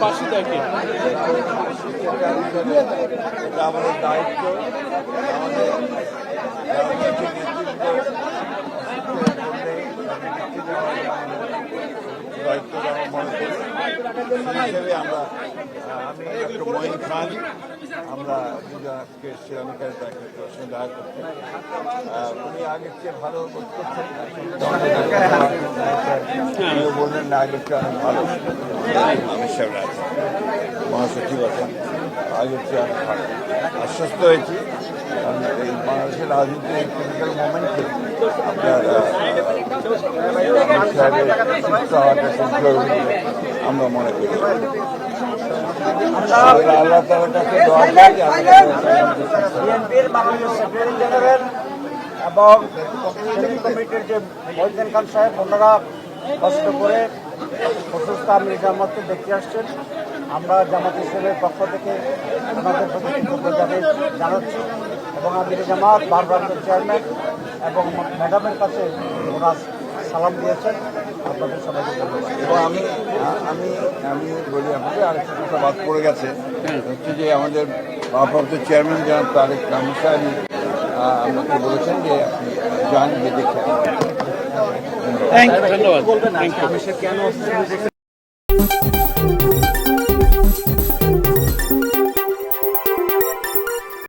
বাসি দেখে আমাদের দায়িত্ব, আমাদের দায়িত্ব মনে করি হিসেবে আমরা আমি ডক্টর মঈন খান আমরা দুজনকে শ্রীলঙ্কার সঙ্গে দেখা করতে উনি আগের চেয়ে ভালো বোধ করছেন, উনিও বললেন না আগের চেয়ে অনেক ভালো। আমি সাহেবরা আছেন, মহাসচিব আছেন, আগের চেয়ে অনেক ভালো আশ্বস্ত হয়েছি। কারণ এই বাংলাদেশের রাজনীতি এই ক্রিটিক্যাল মোমেন্টে আপনার আমরা মনে করি। আল্লাহ তাআলার কাছে দোয়া করি বিএনপির বাংলাদেশ সেক্রেটারি জেনারেল এবং কমিটির যে মহিউদ্দিন খান সাহেব ওনারা কষ্ট করে অসুস্থ আমির জামাতকে দেখতে আসছেন। আমরা জামাত ইসলামের পক্ষ থেকে ওনাদের প্রতি কৃতজ্ঞতা জানাচ্ছি এবং আমির জামাত ভারপ্রাপ্ত চেয়ারম্যান এবং ম্যাডামের কাছে ওরা সালাম দিয়েছেন। আপনাদের সবাইকে ধন্যবাদ। এবং আমি আমি আমি বলি আপনাকে আরেকটা কথা বাদ পড়ে গেছে, হচ্ছে যে আমাদের ভারপ্রাপ্ত চেয়ারম্যান জনাব তারেক রহমান সাহেব আমাকে বলেছেন যে আপনি যান গিয়ে দেখে ধন্যবাদ।